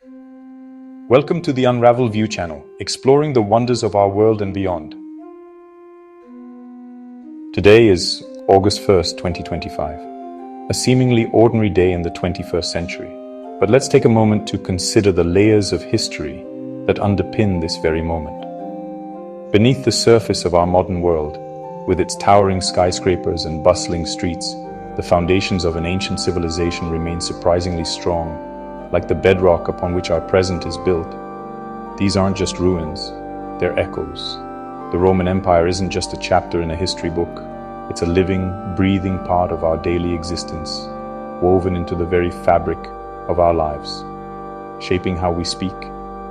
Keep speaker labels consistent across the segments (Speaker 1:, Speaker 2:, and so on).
Speaker 1: Welcome to the Unravel View channel, exploring the wonders of our world and beyond. Today is August 1st, 2025, a seemingly ordinary day in the 21st century. But let's take a moment to consider the layers of history that underpin this very moment. Beneath the surface of our modern world, with its towering skyscrapers and bustling streets, the foundations of an ancient civilization remain surprisingly strong, like the bedrock upon which our present is built. These aren't just ruins, they're echoes. The Roman Empire isn't just a chapter in a history book, it's a living, breathing part of our daily existence, woven into the very fabric of our lives, shaping how we speak,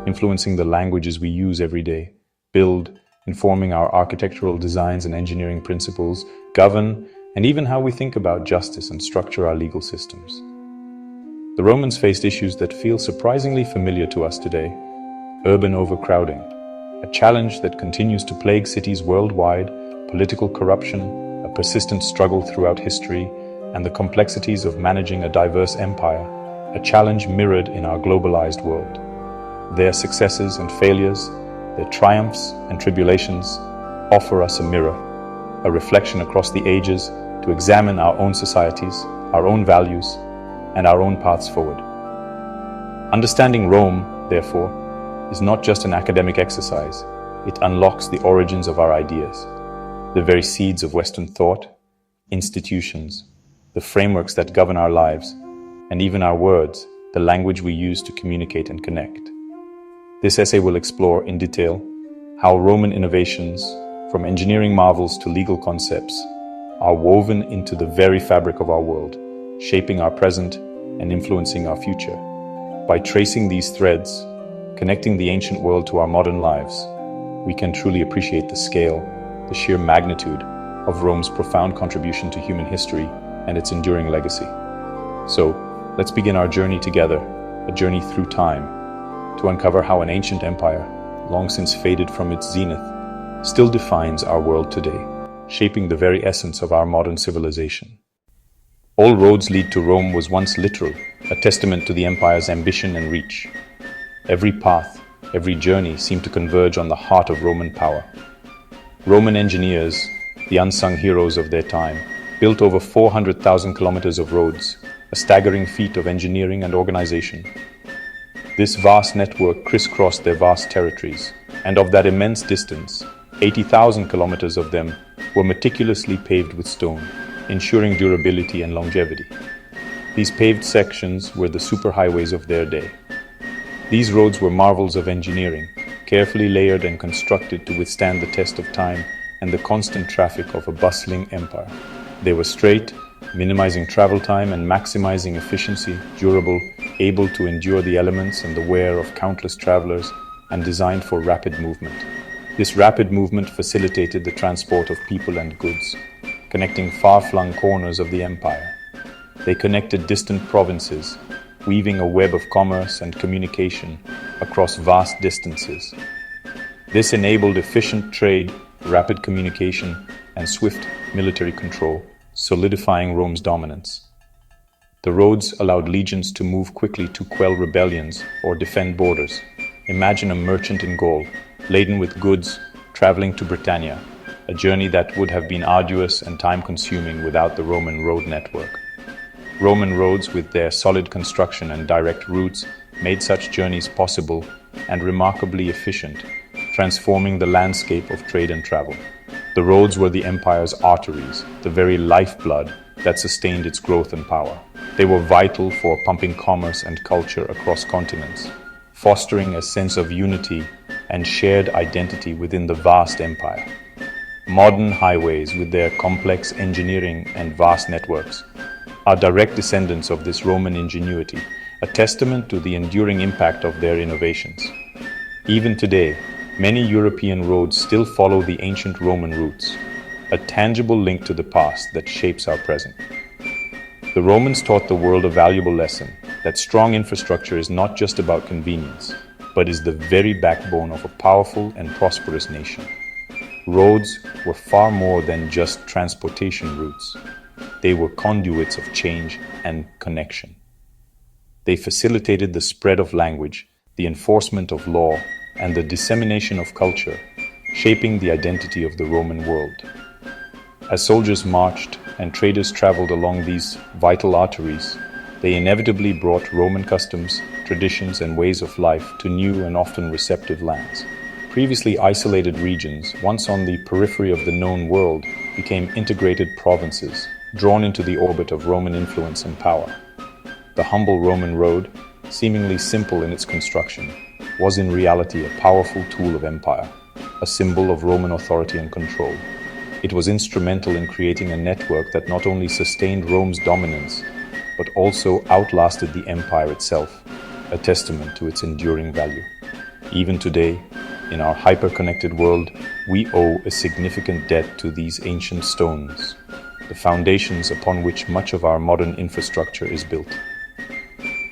Speaker 1: influencing the languages we use every day, build, informing our architectural designs and engineering principles, govern, and even how we think about justice and structure our legal systems. The Romans faced issues that feel surprisingly familiar to us today: urban overcrowding, a challenge that continues to plague cities worldwide, political corruption, a persistent struggle throughout history, and the complexities of managing a diverse empire, a challenge mirrored in our globalized world. Their successes and failures, their triumphs and tribulations, offer us a mirror, a reflection across the ages to examine our own societies, our own values, and our own paths forward. Understanding Rome, therefore, is not just an academic exercise. It unlocks the origins of our ideas, the very seeds of Western thought, institutions, the frameworks that govern our lives, and even our words, the language we use to communicate and connect. This essay will explore in detail how Roman innovations, from engineering marvels to legal concepts, are woven into the very fabric of our world, shaping our present and influencing our future. By tracing these threads, connecting the ancient world to our modern lives, we can truly appreciate the scale, the sheer magnitude of Rome's profound contribution to human history and its enduring legacy. So, let's begin our journey together, a journey through time, to uncover how an ancient empire, long since faded from its zenith, still defines our world today, shaping the very essence of our modern civilization. All roads lead to Rome was once literal, a testament to the empire's ambition and reach. Every path, every journey seemed to converge on the heart of Roman power. Roman engineers, the unsung heroes of their time, built over 400,000 kilometers of roads, a staggering feat of engineering and organization. This vast network crisscrossed their vast territories, and of that immense distance, 80,000 kilometers of them were meticulously paved with stone, ensuring durability and longevity. These paved sections were the superhighways of their day. These roads were marvels of engineering, carefully layered and constructed to withstand the test of time and the constant traffic of a bustling empire. They were straight, minimizing travel time and maximizing efficiency, durable, able to endure the elements and the wear of countless travelers, and designed for rapid movement. This rapid movement facilitated the transport of people and goods, connecting far-flung corners of the empire. They connected distant provinces, weaving a web of commerce and communication across vast distances. This enabled efficient trade, rapid communication, and swift military control, solidifying Rome's dominance. The roads allowed legions to move quickly to quell rebellions or defend borders. Imagine a merchant in Gaul, laden with goods, traveling to Britannia, a journey that would have been arduous and time-consuming without the Roman road network. Roman roads, with their solid construction and direct routes, made such journeys possible and remarkably efficient, transforming the landscape of trade and travel. The roads were the empire's arteries, the very lifeblood that sustained its growth and power. They were vital for pumping commerce and culture across continents, fostering a sense of unity and shared identity within the vast empire. Modern highways, with their complex engineering and vast networks, are direct descendants of this Roman ingenuity, a testament to the enduring impact of their innovations. Even today, many European roads still follow the ancient Roman routes, a tangible link to the past that shapes our present. The Romans taught the world a valuable lesson, that strong infrastructure is not just about convenience, but is the very backbone of a powerful and prosperous nation. Roads were far more than just transportation routes. They were conduits of change and connection. They facilitated the spread of language, the enforcement of law, and the dissemination of culture, shaping the identity of the Roman world. As soldiers marched and traders traveled along these vital arteries, they inevitably brought Roman customs, traditions, and ways of life to new and often receptive lands. Previously isolated regions, once on the periphery of the known world, became integrated provinces, drawn into the orbit of Roman influence and power. The humble Roman road, seemingly simple in its construction, was in reality a powerful tool of empire, a symbol of Roman authority and control. It was instrumental in creating a network that not only sustained Rome's dominance, but also outlasted the empire itself, a testament to its enduring value. Even today, in our hyper-connected world, we owe a significant debt to these ancient stones, the foundations upon which much of our modern infrastructure is built.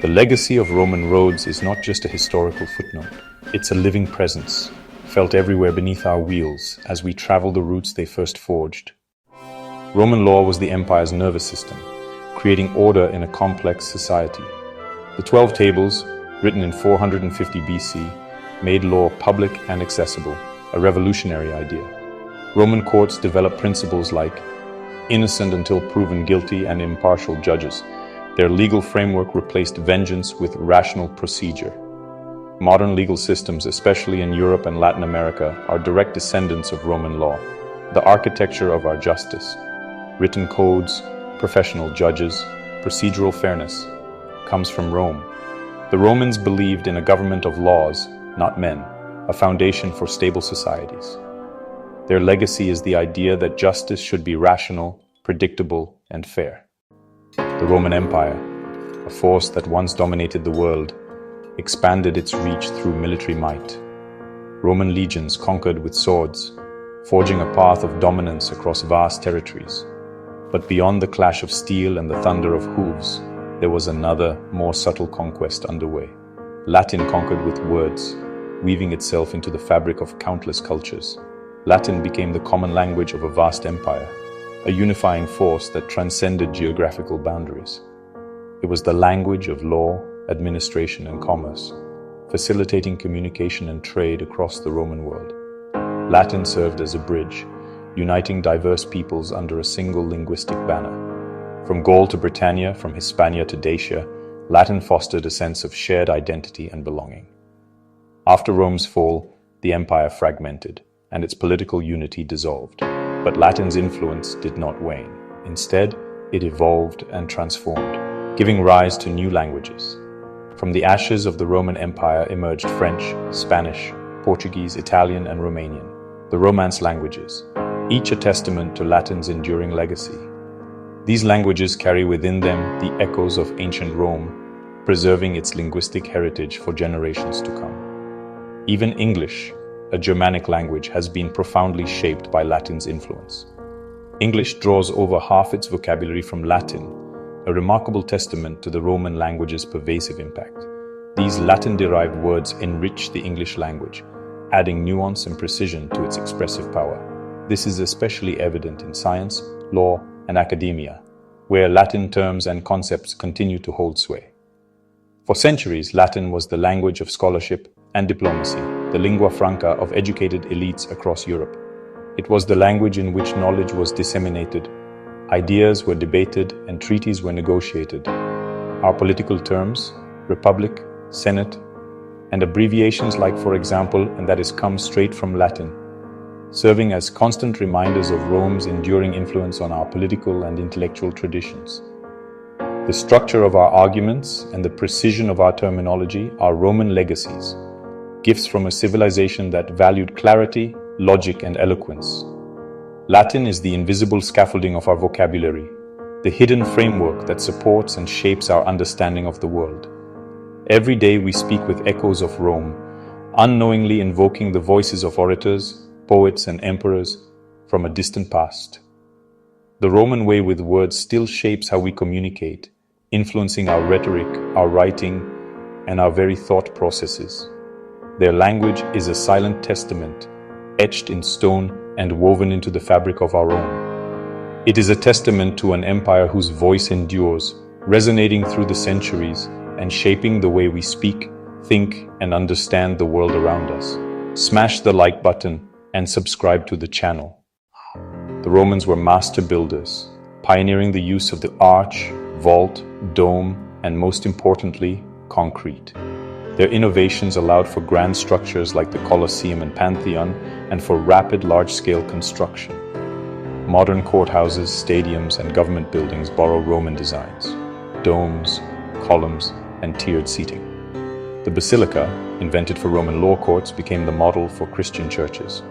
Speaker 1: The legacy of Roman roads is not just a historical footnote, it's a living presence, felt everywhere beneath our wheels as we travel the routes they first forged. Roman law was the empire's nervous system, creating order in a complex society. The 12 Tables, written in 450 BC, made law public and accessible, a revolutionary idea. Roman courts developed principles like innocent until proven guilty and impartial judges. Their legal framework replaced vengeance with rational procedure. Modern legal systems, especially in Europe and Latin America, are direct descendants of Roman law. The architecture of our justice, written codes, professional judges, procedural fairness, comes from Rome. The Romans believed in a government of laws, not men, a foundation for stable societies. Their legacy is the idea that justice should be rational, predictable, and fair. The Roman Empire, a force that once dominated the world, expanded its reach through military might. Roman legions conquered with swords, forging a path of dominance across vast territories. But beyond the clash of steel and the thunder of hooves, there was another, more subtle conquest underway. Latin conquered with words, weaving itself into the fabric of countless cultures. Latin became the common language of a vast empire, a unifying force that transcended geographical boundaries. It was the language of law, administration, and commerce, facilitating communication and trade across the Roman world. Latin served as a bridge, uniting diverse peoples under a single linguistic banner. From Gaul to Britannia, from Hispania to Dacia, Latin fostered a sense of shared identity and belonging. After Rome's fall, the empire fragmented, and its political unity dissolved. But Latin's influence did not wane. Instead, it evolved and transformed, giving rise to new languages. From the ashes of the Roman Empire emerged French, Spanish, Portuguese, Italian, and Romanian, the Romance languages, each a testament to Latin's enduring legacy. These languages carry within them the echoes of ancient Rome, preserving its linguistic heritage for generations to come. Even English, a Germanic language, has been profoundly shaped by Latin's influence. English draws over half its vocabulary from Latin, a remarkable testament to the Roman language's pervasive impact. These Latin-derived words enrich the English language, adding nuance and precision to its expressive power. This is especially evident in science, law, and academia, where Latin terms and concepts continue to hold sway. For centuries, Latin was the language of scholarship and diplomacy, the lingua franca of educated elites across Europe. It was the language in which knowledge was disseminated, ideas were debated, and treaties were negotiated. Our political terms, republic, senate, and abbreviations like, for example, and that is come straight from Latin, serving as constant reminders of Rome's enduring influence on our political and intellectual traditions. The structure of our arguments and the precision of our terminology are Roman legacies, gifts from a civilization that valued clarity, logic, and eloquence. Latin is the invisible scaffolding of our vocabulary, the hidden framework that supports and shapes our understanding of the world. Every day we speak with echoes of Rome, unknowingly invoking the voices of orators, poets, and emperors from a distant past. The Roman way with words still shapes how we communicate, influencing our rhetoric, our writing, and our very thought processes. Their language is a silent testament, etched in stone and woven into the fabric of our own. It is a testament to an empire whose voice endures, resonating through the centuries and shaping the way we speak, think, and understand the world around us. Smash the like button and subscribe to the channel. The Romans were master builders, pioneering the use of the arch, vault, dome, and most importantly, concrete. Their innovations allowed for grand structures like the Colosseum and Pantheon, and for rapid large-scale construction. Modern courthouses, stadiums, and government buildings borrow Roman designs: domes, columns, and tiered seating. The basilica, invented for Roman law courts, became the model for Christian churches.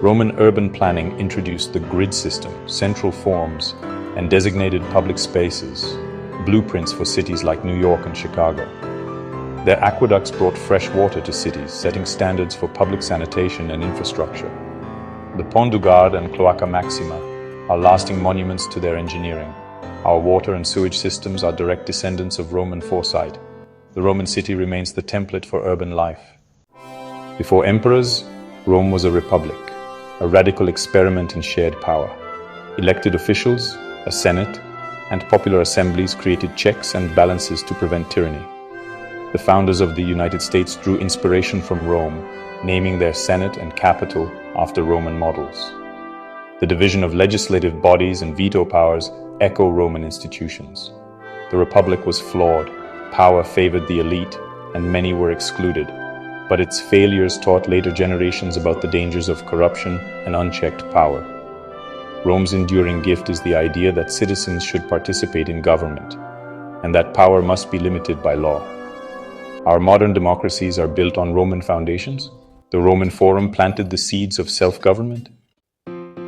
Speaker 1: Roman urban planning introduced the grid system, central forms, and designated public spaces, blueprints for cities like New York and Chicago. Their aqueducts brought fresh water to cities, setting standards for public sanitation and infrastructure. The Pont du Gard and Cloaca Maxima are lasting monuments to their engineering. Our water and sewage systems are direct descendants of Roman foresight. The Roman city remains the template for urban life. Before emperors, Rome was a republic, a radical experiment in shared power. Elected officials, a senate, and popular assemblies created checks and balances to prevent tyranny. The founders of the United States drew inspiration from Rome, naming their senate and capital after Roman models. The division of legislative bodies and veto powers echo Roman institutions. The republic was flawed, power favored the elite, and many were excluded. But its failures taught later generations about the dangers of corruption and unchecked power. Rome's enduring gift is the idea that citizens should participate in government, and that power must be limited by law. Our modern democracies are built on Roman foundations. The Roman Forum planted the seeds of self-government.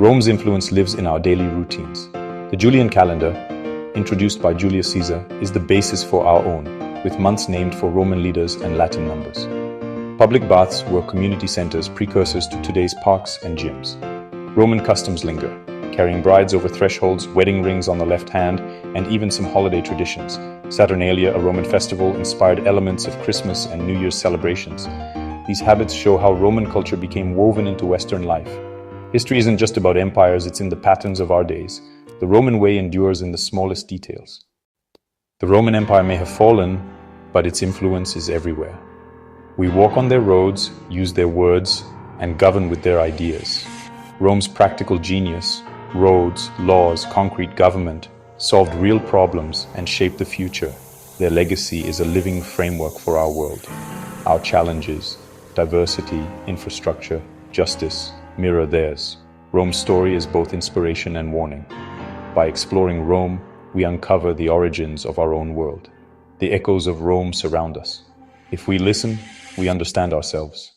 Speaker 1: Rome's influence lives in our daily routines. The Julian calendar, introduced by Julius Caesar, is the basis for our own, with months named for Roman leaders and Latin numbers. Public baths were community centers, precursors to today's parks and gyms. Roman customs linger, carrying brides over thresholds, wedding rings on the left hand, and even some holiday traditions. Saturnalia, a Roman festival, inspired elements of Christmas and New Year's celebrations. These habits show how Roman culture became woven into Western life. History isn't just about empires, it's in the patterns of our days. The Roman way endures in the smallest details. The Roman Empire may have fallen, but its influence is everywhere. We walk on their roads, use their words, and govern with their ideas. Rome's practical genius, roads, laws, concrete government, solved real problems and shaped the future. Their legacy is a living framework for our world. Our challenges, diversity, infrastructure, justice, mirror theirs. Rome's story is both inspiration and warning. By exploring Rome, we uncover the origins of our own world. The echoes of Rome surround us. If we listen, we understand ourselves.